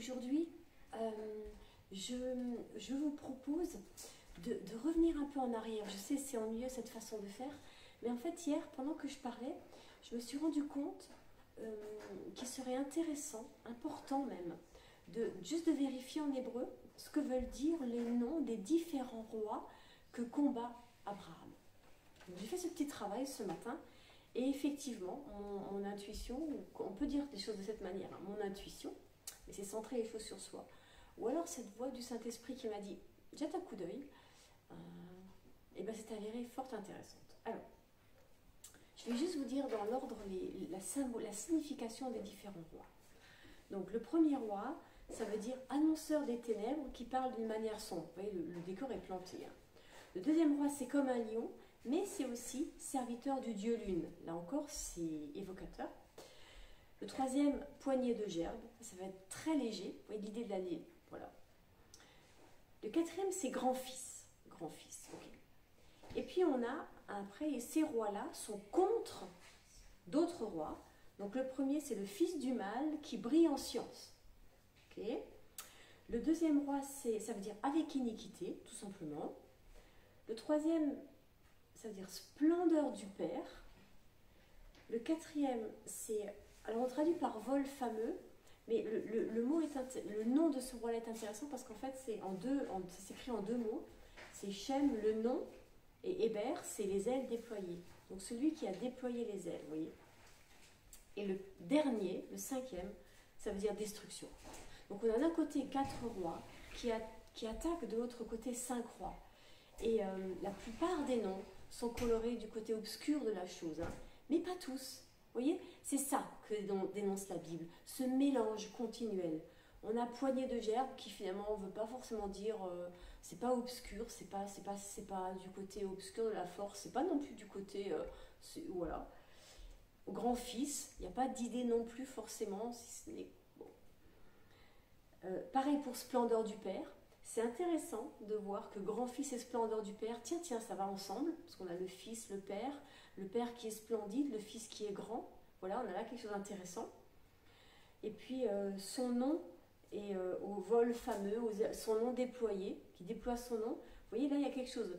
aujourd'hui, je vous propose de revenir un peu en arrière. Je sais, c'est ennuyeux cette façon de faire, mais en fait, hier, pendant que je parlais, je me suis rendu compte qu'il serait intéressant, important même, juste de vérifier en hébreu ce que veulent dire les noms des différents rois que combat Abraham. J'ai fait ce petit travail ce matin, et effectivement, mon intuition, on peut dire des choses de cette manière, hein, mon intuition, mais c'est centrer les choses sur soi. Ou alors cette voix du Saint-Esprit qui m'a dit, jette un coup d'œil, et bien c'est avéré fort intéressante. Alors, je vais juste vous dire dans l'ordre la signification des différents rois. Donc le premier roi, ça veut dire annonceur des ténèbres qui parle d'une manière sombre. Vous voyez, le décor est planté. Hein. Le deuxième roi, c'est comme un lion, mais c'est aussi serviteur du dieu lune. Là encore, c'est évocateur. Le troisième, poignée de gerbe, ça va être très léger. Vous voyez l'idée de la ligne. Voilà. Le quatrième, c'est grand-fils. Grand-fils, ok. Et puis on a, après, ces rois-là sont contre d'autres rois. Donc le premier, c'est le fils du mal qui brille en science. Okay. Le deuxième roi, ça veut dire avec iniquité, tout simplement. Le troisième, ça veut dire splendeur du Père. Le quatrième, c'est, alors on traduit par vol fameux, mais le nom de ce roi-là est intéressant parce qu'en fait, ça s'écrit en deux mots. C'est Shem, le nom, et Héber, c'est les ailes déployées. Donc celui qui a déployé les ailes, vous voyez. Et le dernier, le cinquième, ça veut dire destruction. Donc on a d'un côté 4 rois qui attaquent de l'autre côté 5 rois. Et la plupart des noms sont colorés du côté obscur de la chose, hein, mais pas tous. Vous voyez, c'est ça que dénonce la Bible, ce mélange continuel. On a poignée de gerbes qui finalement ne veut pas forcément dire, c'est pas obscur, c'est pas du côté obscur de la force, c'est pas non plus du côté, voilà. Grand-fils, il n'y a pas d'idée non plus forcément, si ce n'est bon. Pareil pour splendeur du Père. C'est intéressant de voir que grand-fils et splendeur du Père, tiens, ça va ensemble, parce qu'on a le fils, le Père qui est splendide, le fils qui est grand. Voilà, on a là quelque chose d'intéressant. Et puis son nom est au vol fameux, son nom déployé, qui déploie son nom. Vous voyez, là, il y a quelque chose.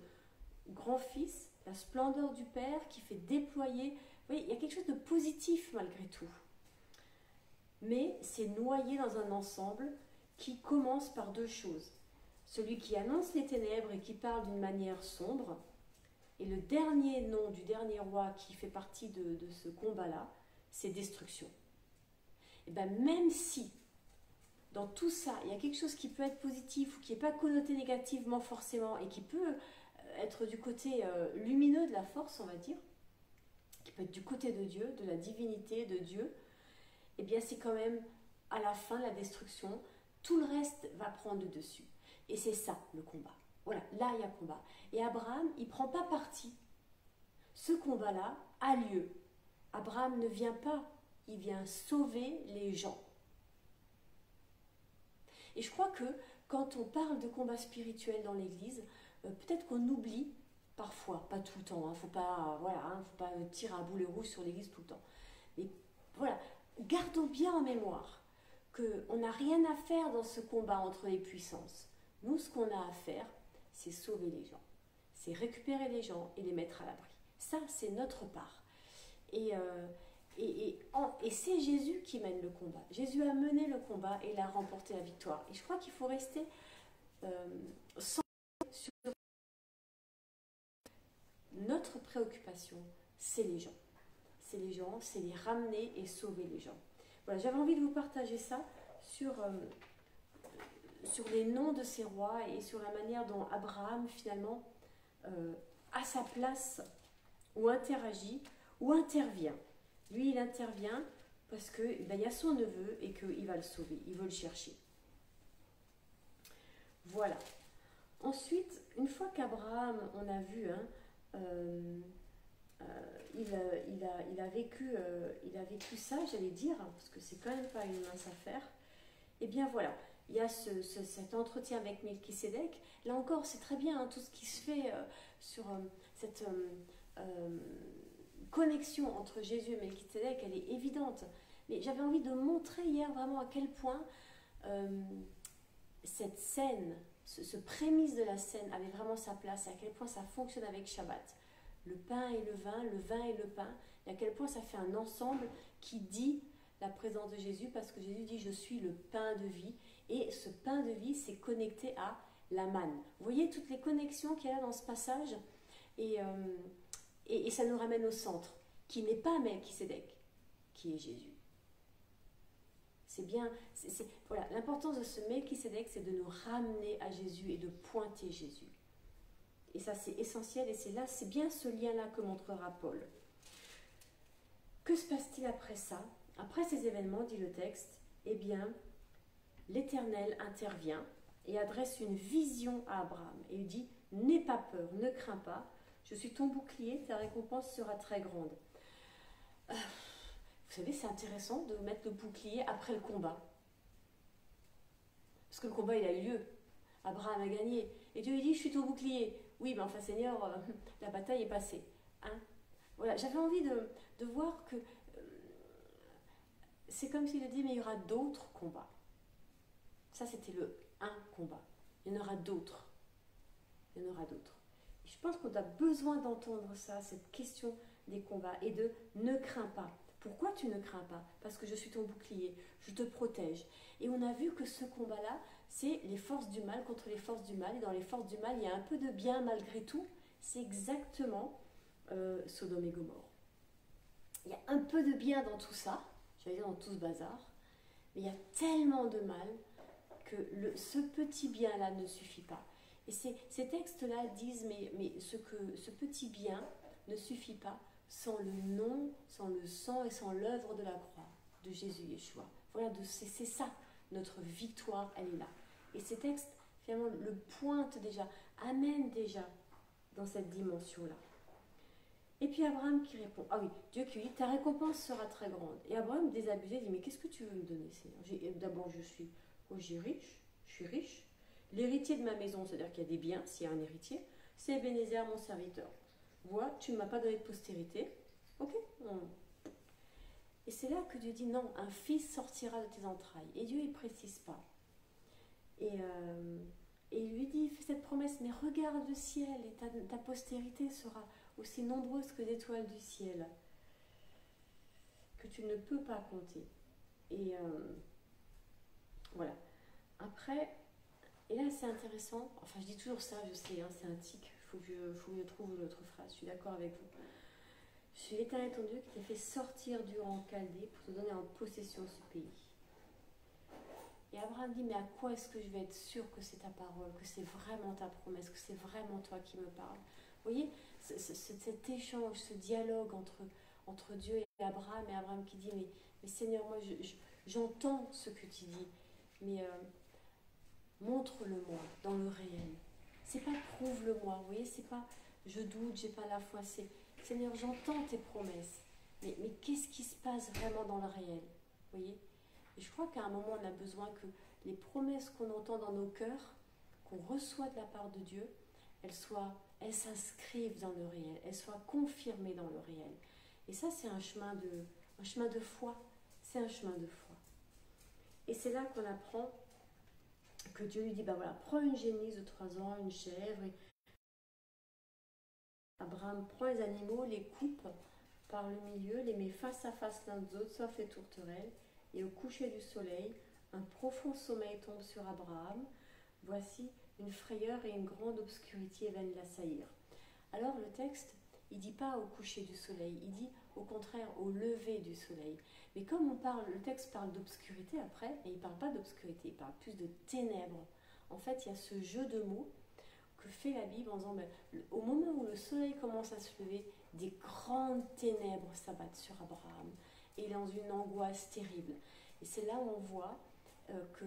Grand-fils, la splendeur du Père qui fait déployer. Vous voyez, il y a quelque chose de positif malgré tout. Mais c'est noyé dans un ensemble qui commence par deux choses. Celui qui annonce les ténèbres et qui parle d'une manière sombre, et le dernier nom du dernier roi qui fait partie de ce combat-là, c'est destruction. Et bien même si, dans tout ça, il y a quelque chose qui peut être positif ou qui n'est pas connoté négativement forcément et qui peut être du côté lumineux de la force, on va dire, qui peut être du côté de Dieu, de la divinité de Dieu, et bien c'est quand même à la fin la destruction, tout le reste va prendre le dessus. Et c'est ça le combat. Voilà, là il y a combat. Et Abraham, il ne prend pas parti. Ce combat-là a lieu. Abraham ne vient pas, il vient sauver les gens. Et je crois que quand on parle de combat spirituel dans l'Église, peut-être qu'on oublie parfois, pas tout le temps, il ne faut pas, faut pas tirer à boulet rouge sur l'Église tout le temps. Mais voilà, gardons bien en mémoire qu'on n'a rien à faire dans ce combat entre les puissances. Nous, ce qu'on a à faire, c'est sauver les gens. C'est récupérer les gens et les mettre à l'abri. Ça, c'est notre part. Et c'est Jésus qui mène le combat. Jésus a mené le combat et il a remporté la victoire. Et je crois qu'il faut rester sans sur notre préoccupation, c'est les gens. C'est les gens, c'est les ramener et sauver les gens. Voilà, j'avais envie de vous partager ça sur les noms de ces rois et sur la manière dont Abraham finalement a sa place ou interagit ou intervient. Lui, il intervient parce qu'il y a son neveu et qu'il va le sauver, il veut le chercher. Voilà. Ensuite, une fois qu'Abraham, on a vu, il a vécu ça, j'allais dire, parce que c'est quand même pas une mince affaire. Et bien voilà, il y a cet entretien avec Melchisédek. Là encore, c'est très bien tout ce qui se fait sur cette connexion entre Jésus et Melchisédek, elle est évidente. Mais j'avais envie de montrer hier vraiment à quel point euh, cette scène, ce prémisse de la scène avait vraiment sa place et à quel point ça fonctionne avec Shabbat. Le pain et le vin et le pain, et à quel point ça fait un ensemble qui dit la présence de Jésus, parce que Jésus dit « je suis le pain de vie ». Et ce pain de vie, c'est connecté à la manne. Vous voyez toutes les connexions qu'il y a dans ce passage, et ça nous ramène au centre, qui n'est pas Melchisédek, qui est Jésus. C'est bien, voilà, l'importance de ce Melchisédek, c'est de nous ramener à Jésus et de pointer Jésus. Et ça, c'est essentiel, et c'est bien ce lien-là que montrera Paul. Que se passe-t-il après ça? Après ces événements, dit le texte, eh bien, l'Éternel intervient et adresse une vision à Abraham. Et il dit, n'aie pas peur, ne crains pas, je suis ton bouclier, ta récompense sera très grande. Vous savez, c'est intéressant de mettre le bouclier après le combat. Parce que le combat, il a eu lieu. Abraham a gagné. Et Dieu lui dit, je suis ton bouclier. Oui, mais enfin, Seigneur, la bataille est passée. Hein? Voilà, j'avais envie de voir que c'est comme s'il dit, mais il y aura d'autres combats. Ça, c'était le un combat. Il y en aura d'autres. Il y en aura d'autres. Et je pense qu'on a besoin d'entendre ça, cette question des combats, et de ne crains pas. Pourquoi tu ne crains pas? Parce que je suis ton bouclier, je te protège. Et on a vu que ce combat-là, c'est les forces du mal contre les forces du mal. Et dans les forces du mal, il y a un peu de bien malgré tout. C'est exactement Sodome et Gomorrhe. Il y a un peu de bien dans tout ça, j'allais dire dans tout ce bazar, mais il y a tellement de mal que ce petit bien-là ne suffit pas. Et ces textes-là disent, mais ce petit bien ne suffit pas sans le nom, sans le sang et sans l'œuvre de la croix de Jésus Yeshua. Voilà, c'est ça, notre victoire, elle est là. Et ces textes, finalement, le pointent déjà, amènent déjà dans cette dimension-là. Et puis Abraham qui répond, ah oui, Dieu qui dit, ta récompense sera très grande. Et Abraham, désabusé, dit, mais qu'est-ce que tu veux me donner, Seigneur? D'abord, je suis riche. L'héritier de ma maison, c'est-à-dire qu'il y a des biens, s'il y a un héritier, c'est Ebenezer, mon serviteur. Vois, tu ne m'as pas donné de postérité. Ok. Et c'est là que Dieu dit, non, un fils sortira de tes entrailles. Et Dieu, il ne précise pas. Et il lui dit, fais cette promesse, mais regarde le ciel, et ta postérité sera aussi nombreuse que l'étoile du ciel, que tu ne peux pas compter. Et voilà. Après, et là c'est intéressant, enfin je dis toujours ça, je sais, hein, c'est un tic, il faut que je trouve l'autre phrase, je suis d'accord avec vous. Je suis l'Éternel ton Dieu qui t'a fait sortir du rang Chaldée pour te donner en possession ce pays. Et Abraham dit, mais à quoi est-ce que je vais être sûr que c'est ta parole, que c'est vraiment ta promesse, que c'est vraiment toi qui me parles? Vous voyez, cet échange, ce dialogue entre Dieu et Abraham qui dit, mais Seigneur, moi j'entends ce que tu dis, mais montre-le-moi dans le réel. C'est pas prouve-le-moi, vous voyez, c'est pas je doute, j'ai pas la foi, c'est Seigneur, j'entends tes promesses, mais qu'est-ce qui se passe vraiment dans le réel, vous voyez? Et je crois qu'à un moment, on a besoin que les promesses qu'on entend dans nos cœurs, qu'on reçoit de la part de Dieu, elles s'inscrivent dans le réel, elles soient confirmées dans le réel. Et ça, c'est un chemin de foi. C'est un chemin de foi. Et c'est là qu'on apprend que Dieu lui dit, ben voilà, prends une génisse de 3 ans, une chèvre. Et Abraham prend les animaux, les coupe par le milieu, les met face à face l'un aux autres, sauf les tourterelles. Et au coucher du soleil, un profond sommeil tombe sur Abraham. Voici une frayeur et une grande obscurité viennent l'assaillir. Alors le texte, il ne dit pas au coucher du soleil, il dit au contraire au lever du soleil. Mais comme le texte parle d'obscurité après, et il ne parle pas d'obscurité, il parle plus de ténèbres. En fait, il y a ce jeu de mots que fait la Bible en disant, au moment où le soleil commence à se lever, des grandes ténèbres s'abattent sur Abraham. Et il est dans une angoisse terrible. Et c'est là où on voit que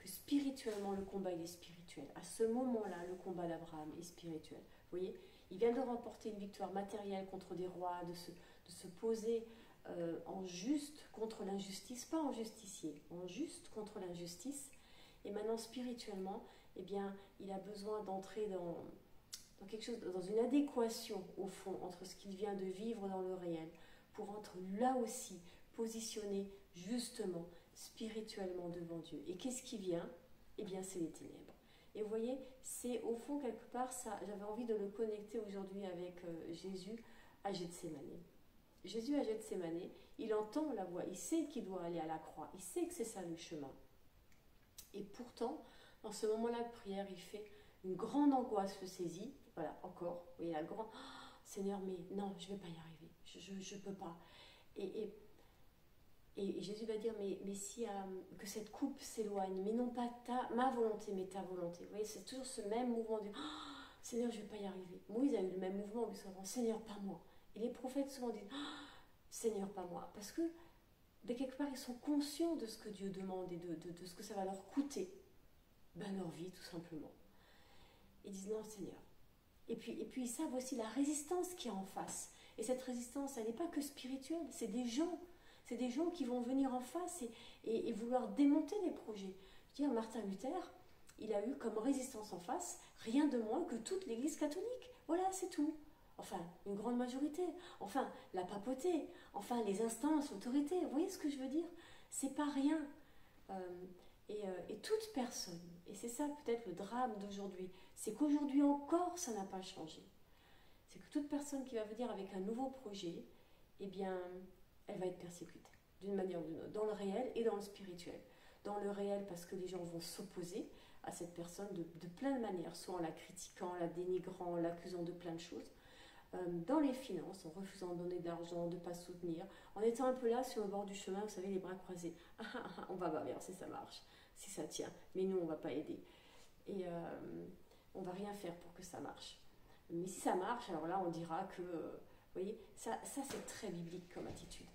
spirituellement, le combat il est spirituel. À ce moment-là, le combat d'Abraham est spirituel. Vous voyez, il vient de remporter une victoire matérielle contre des rois, de se poser en juste contre l'injustice, pas en justicier, en juste contre l'injustice. Et maintenant, spirituellement, eh bien, il a besoin d'entrer dans quelque chose, dans une adéquation, au fond, entre ce qu'il vient de vivre dans le réel, pour être là aussi positionné justement spirituellement devant Dieu. Et qu'est-ce qui vient? Eh bien, c'est les ténèbres. Et vous voyez, c'est au fond, quelque part, ça, j'avais envie de le connecter aujourd'hui avec Jésus à Gethsémani. Jésus à Gethsémani, il entend la voix, il sait qu'il doit aller à la croix, il sait que c'est ça le chemin. Et pourtant, dans ce moment-là de prière, il fait une grande angoisse le saisit. Voilà, encore, vous voyez la grande... Oh, Seigneur, mais non, je ne vais pas y arriver, je ne peux pas. Et Jésus va dire, mais si que cette coupe s'éloigne, mais non pas ma volonté, mais ta volonté. Vous voyez, c'est toujours ce même mouvement de oh, Seigneur, je ne vais pas y arriver. Moïse a eu le même mouvement, mais souvent, Seigneur, pas moi. Et les prophètes souvent disent, oh, Seigneur, pas moi. Parce que, de quelque part, ils sont conscients de ce que Dieu demande et de ce que ça va leur coûter. Ben, leur vie, tout simplement. Ils disent, non, Seigneur. Et puis ils savent aussi la résistance qu'il y a en face. Et cette résistance, elle n'est pas que spirituelle, c'est des gens. C'est des gens qui vont venir en face et vouloir démonter les projets. Je veux dire, Martin Luther, il a eu comme résistance en face rien de moins que toute l'Église catholique. Voilà, c'est tout. Enfin, une grande majorité. Enfin, la papauté. Enfin, les instances, l'autorité. Vous voyez ce que je veux dire? C'est pas rien. Et toute personne, et c'est ça peut-être le drame d'aujourd'hui, c'est qu'aujourd'hui encore, ça n'a pas changé. C'est que toute personne qui va venir avec un nouveau projet, eh bien, elle va être persécutée, d'une manière ou d'une autre, dans le réel et dans le spirituel. Dans le réel, parce que les gens vont s'opposer à cette personne de plein de manières, soit en la critiquant, en la dénigrant, en l'accusant de plein de choses. Dans les finances, en refusant de donner d'argent, de ne pas soutenir, en étant un peu là sur le bord du chemin, vous savez, les bras croisés. On va voir si ça marche, si ça tient, mais nous, on ne va pas aider. Et on ne va rien faire pour que ça marche. Mais si ça marche, alors là, on dira que... vous voyez, ça c'est très biblique comme attitude.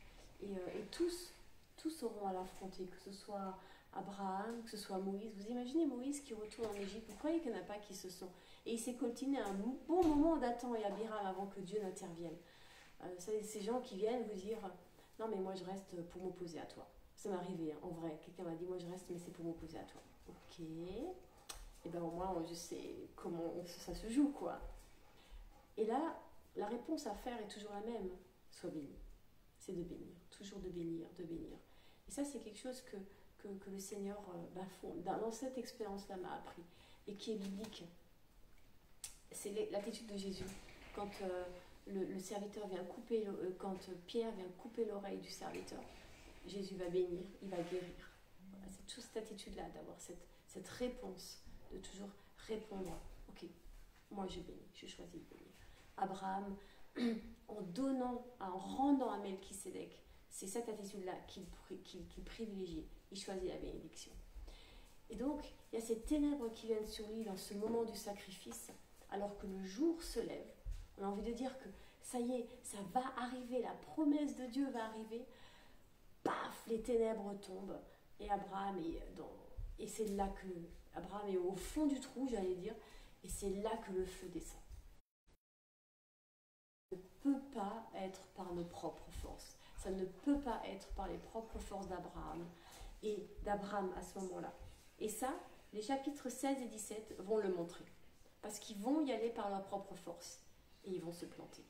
Et tous auront à l'affronter, que ce soit Abraham, que ce soit Moïse. Vous imaginez Moïse qui retourne en Égypte, vous croyez qu'il n'y en a pas qui se sont... Et il s'est coltiné un bon moment Dathan et Abiram avant que Dieu n'intervienne. Ces gens qui viennent vous dire « Non mais moi je reste pour m'opposer à toi ». Ça m'est arrivé, hein, en vrai. Quelqu'un m'a dit « Moi je reste mais c'est pour m'opposer à toi ». Ok. Et bien au moins je sais comment ça se joue, quoi. Et là, la réponse à faire est toujours la même. Sois béni. C'est de bénir. Toujours de bénir, de bénir. Et ça c'est quelque chose que le Seigneur, dans cette expérience-là, m'a appris. Et qui est biblique. C'est l'attitude de Jésus. Quand le serviteur vient couper, quand Pierre vient couper l'oreille du serviteur, Jésus va bénir, il va guérir. Voilà, c'est toujours cette attitude-là, d'avoir cette réponse, de toujours répondre. Ok, moi je bénis, je choisis de bénir. Abraham, en rendant à Melchisédek, c'est cette attitude-là qu'il privilégie. Il choisit la bénédiction. Et donc, il y a ces ténèbres qui viennent sur lui dans ce moment du sacrifice, alors que le jour se lève. On a envie de dire que ça y est, ça va arriver, la promesse de Dieu va arriver. Paf, les ténèbres tombent. Et Abraham et c'est là que Abraham est au fond du trou, j'allais dire, et c'est là que le feu descend. Ça ne peut pas être par nos propres forces. Ça ne peut pas être par les propres forces d'Abraham et d'Abraham à ce moment-là. Et ça, les chapitres 16 et 17 vont le montrer. Parce qu'ils vont y aller par leur propre force. Et ils vont se planter.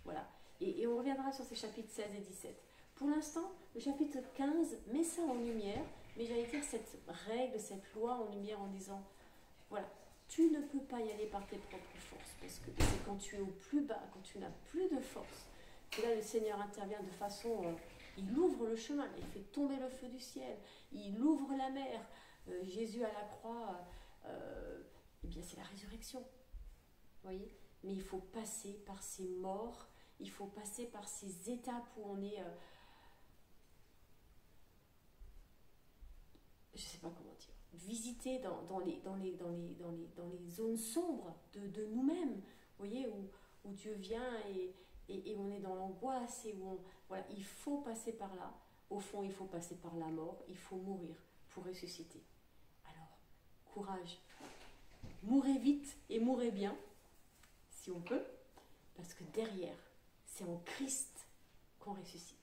Voilà. Et on reviendra sur ces chapitres 16 et 17. Pour l'instant, le chapitre 15 met ça en lumière, mais j'allais dire cette règle, cette loi en lumière en disant, voilà, tu ne peux pas y aller par tes propres forces. Parce que c'est quand tu es au plus bas, quand tu n'as plus de force, que là le Seigneur intervient de façon... il ouvre le chemin, il fait tomber le feu du ciel, il ouvre la mer. Jésus à la croix, eh bien c'est la résurrection. Vous voyez? Mais il faut passer par ces morts, il faut passer par ces étapes où on est... je ne sais pas comment dire. Visiter dans les zones sombres de nous-mêmes. Vous voyez, où Dieu vient et on est dans l'angoisse. Voilà, il faut passer par là. Au fond, il faut passer par la mort. Il faut mourir pour ressusciter. Alors, courage. Mourez vite et mourez bien, si on peut, parce que derrière, c'est en Christ qu'on ressuscite.